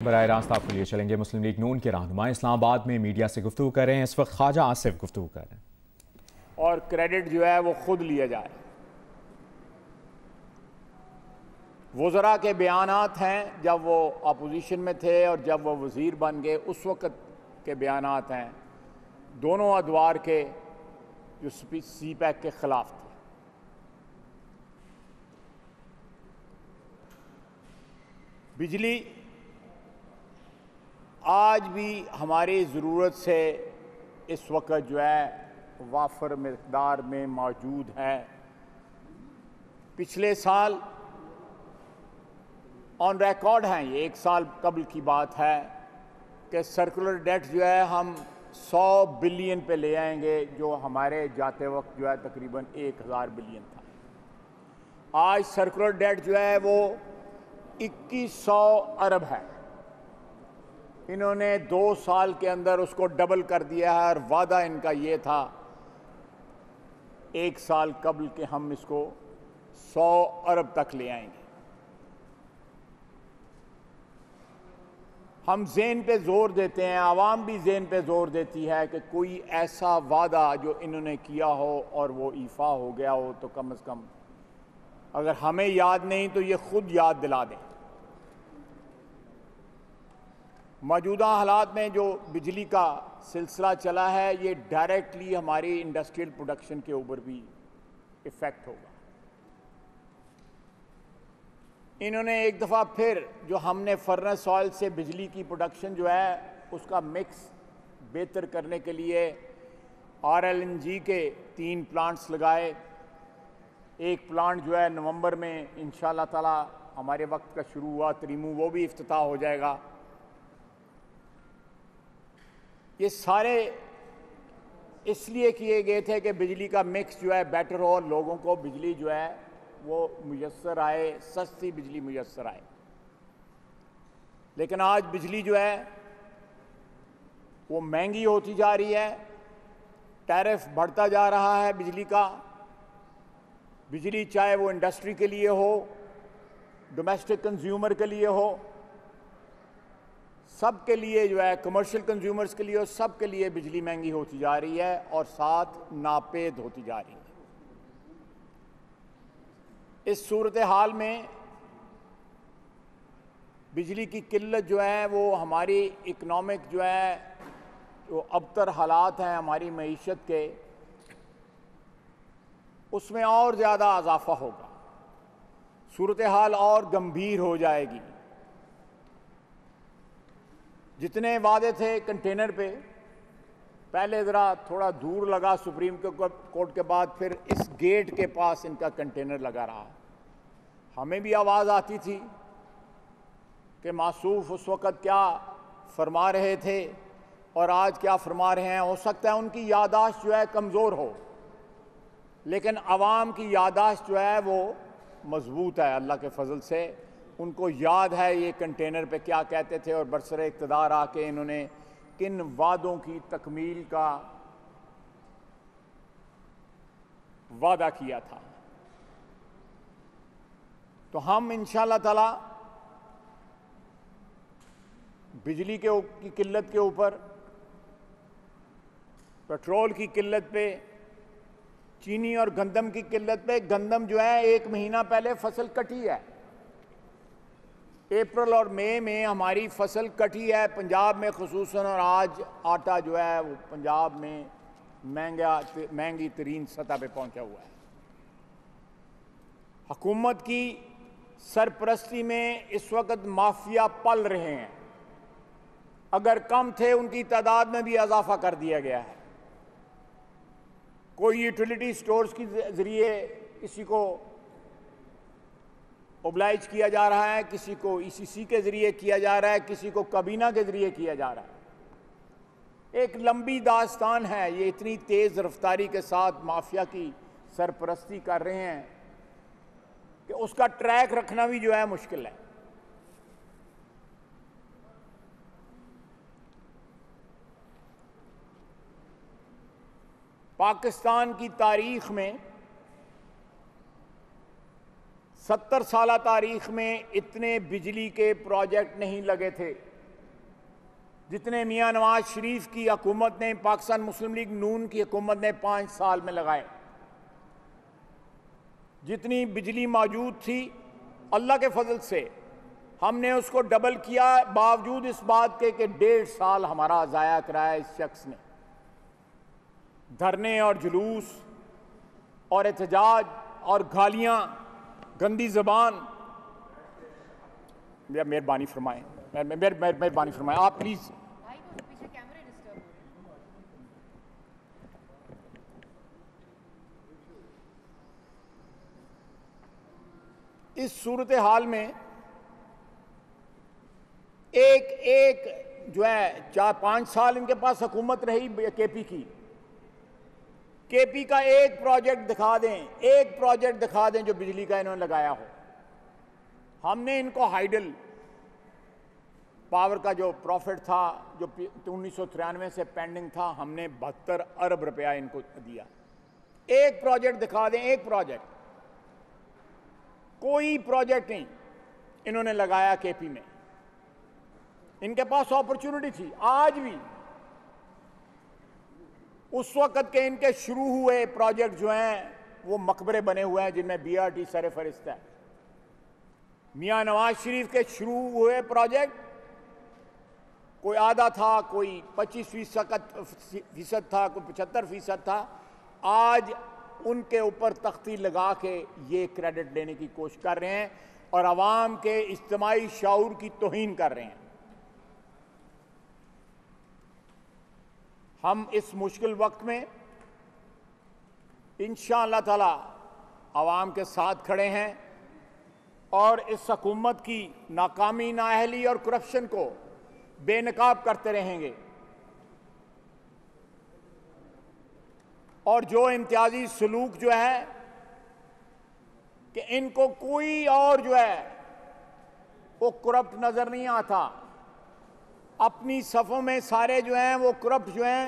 बराह रास्त आपके लिए चलेंगे। मुस्लिम लीग नून के रहनुमा इस्लामाबाद में मीडिया से गुफ्तगू कर रहे हैं। इस वक्त ख्वाजा आसिफ गुफ्तगू कर रहे हैं। और क्रेडिट जो है वो खुद लिया जाए। वज़रा के बयानात हैं जब वो अपोजिशन में थे और जब वो वज़ीर बन गए उस वक़्त के बयानात हैं, दोनों अदवार के जो CPEC के ख़िलाफ़ थे। बिजली आज भी हमारी ज़रूरत से इस वक्त जो है वाफर मिक़दार में मौजूद है। पिछले साल ऑन रिकॉर्ड हैं, ये 1 साल कबल की बात है कि सर्कुलर डेट जो है हम 100 बिलियन पे ले आएंगे, जो हमारे जाते वक्त जो है तकरीबन 1000 बिलियन था। आज सर्कुलर डेट जो है वो 2100 अरब है। इन्होंने 2 साल के अंदर उसको डबल कर दिया है और वादा इनका ये था 1 साल कबल के हम इसको 100 अरब तक ले आएंगे। हम ज़ेन पे जोर देते हैं, आवाम भी ज़ेन पे जोर देती है कि कोई ऐसा वादा जो इन्होंने किया हो और वो ईफा हो गया हो तो कम से कम अगर हमें याद नहीं तो ये खुद याद दिला दें। मौजूदा हालात में जो बिजली का सिलसिला चला है ये डायरेक्टली हमारी इंडस्ट्रियल प्रोडक्शन के ऊपर भी इफ़ेक्ट होगा। इन्होंने एक दफ़ा फिर जो हमने फर्नेस ऑयल से बिजली की प्रोडक्शन जो है उसका मिक्स बेहतर करने के लिए RLNG के 3 प्लांट्स लगाए। एक प्लांट जो है नवंबर में इंशाअल्लाह ताला हमारे वक्त का शुरू हुआ, तरीमू, वो भी इफ्तिताह हो जाएगा। ये सारे इसलिए किए गए थे कि बिजली का मिक्स जो है बेटर हो, लोगों को बिजली जो है वो मुयस्सर आए, सस्ती बिजली मुयस्सर आए। लेकिन आज बिजली जो है वो महंगी होती जा रही है, टैरिफ बढ़ता जा रहा है बिजली का। बिजली चाहे वो इंडस्ट्री के लिए हो, डोमेस्टिक कंज्यूमर के लिए हो, सब के लिए जो है, कमर्शियल कंज्यूमर्स के लिए हो, सब के लिए बिजली महंगी होती जा रही है और साथ नापेद होती जा रही है। इस सूरत हाल में बिजली की किल्लत जो है वो हमारी इकनॉमिक जो है जो अबतर हालात हैं हमारी मईशत के, उसमें और ज़्यादा इजाफा होगा, सूरत हाल और गंभीर हो जाएगी। जितने वादे थे कंटेनर पे, पहले ज़रा थोड़ा दूर लगा सुप्रीम कोर्ट के बाद, फिर इस गेट के पास इनका कंटेनर लगा रहा। हमें भी आवाज़ आती थी कि मासूफ उस वक़्त क्या फरमा रहे थे और आज क्या फरमा रहे हैं। हो सकता है उनकी यादाश्त जो है कमज़ोर हो, लेकिन आवाम की यादाश्त जो है वो मजबूत है अल्लाह के फजल से। उनको याद है ये कंटेनर पे क्या कहते थे और बरसरे इक़्तिदार आके इन्होंने किन वादों की तकमील का वादा किया था। तो हम इंशाअल्लाह ताला बिजली की किल्लत के ऊपर, पेट्रोल की किल्लत पे, चीनी और गंदम की किल्लत पे, गंदम जो है 1 महीना पहले फसल कटी है। अप्रैल और मई में हमारी फसल कटी है पंजाब में खुसूसन, और आज आटा जो है वो पंजाब में महंगी तरीन सतह पे पहुंचा हुआ है। हुकूमत की सरपरस्ती में इस वक्त माफिया पल रहे हैं। अगर कम थे उनकी तादाद में भी इजाफा कर दिया गया है। कोई यूटिलिटी स्टोर्स के जरिए किसी को ओब्लाइज किया जा रहा है, किसी को ECC के जरिए किया जा रहा है, किसी को कबीना के जरिए किया जा रहा है। एक लंबी दास्तान है। ये इतनी तेज रफ्तारी के साथ माफिया की सरपरस्ती कर रहे हैं कि उसका ट्रैक रखना भी जो है मुश्किल है। पाकिस्तान की तारीख में 70 साल तारीख में इतने बिजली के प्रोजेक्ट नहीं लगे थे। जितने मियां नवाज शरीफ की हुकूमत ने, पाकिस्तान मुस्लिम लीग नून की हुकूमत ने 5 साल में लगाए, जितनी बिजली मौजूद थी अल्लाह के फजल से हमने उसको डबल किया, बावजूद इस बात के कि 1.5 साल हमारा ज़ाया कराया इस शख्स ने। धरने और जुलूस और एहतजाज और गालियां, गंदी जबान। मेहरबानी फरमाएं, मेहरबानी फरमाएं, आप प्लीज। इस सूरत हाल में एक जो है 4-5 साल इनके पास हुकूमत रही केपी की, केपी का एक प्रोजेक्ट दिखा दें, एक प्रोजेक्ट दिखा दें जो बिजली का इन्होंने लगाया हो। हमने इनको हाइडल पावर का जो प्रॉफिट था जो 1993 से पेंडिंग था, हमने 72 अरब रुपया इनको दिया। एक प्रोजेक्ट दिखा दें, एक प्रोजेक्ट। कोई प्रोजेक्ट नहीं इन्होंने लगाया केपी में। इनके पास अपॉर्चुनिटी थी, आज भी उस वक्त के इनके शुरू हुए प्रोजेक्ट जो हैं वो मकबरे बने हुए हैं जिनमें बीआरटी सर फरिश्त है। मियां नवाज शरीफ के शुरू हुए प्रोजेक्ट कोई आधा था, कोई 25% था, कोई 75% था। आज उनके ऊपर तख्ती लगा के ये क्रेडिट लेने की कोशिश कर रहे हैं और अवाम के इज्तिमाई शाऊर की तौहीन कर रहे हैं। हम इस मुश्किल वक्त में इंशाअल्लाह ताला अवाम के साथ खड़े हैं और इस हुकूमत की नाकामी, नाअहली और करप्शन को बेनकाब करते रहेंगे। और जो इम्तियाजी सलूक जो है कि इनको कोई और जो है वो करप्ट नजर नहीं आता, अपनी सफ़ों में सारे जो हैं वो करप्ट जो हैं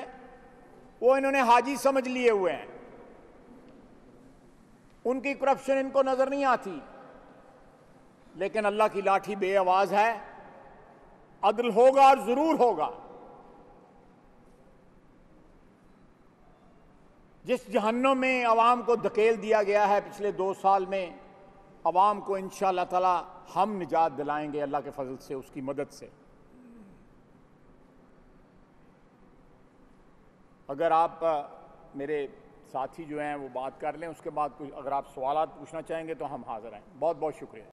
वो इन्होंने हाजी समझ लिए हुए हैं, उनकी करप्शन इनको नजर नहीं आती। लेकिन अल्लाह की लाठी बेआवाज है, अदल होगा और जरूर होगा। जिस जहन्नुम में अवाम को धकेल दिया गया है पिछले 2 साल में, अवाम को इंशाअल्लाह ताला हम निजात दिलाएंगे अल्लाह के फजल से, उसकी मदद से। अगर आप मेरे साथी जो हैं वो बात कर लें, उसके बाद कुछ अगर आप सवालात पूछना चाहेंगे तो हम हाजिर हैं। बहुत बहुत शुक्रिया।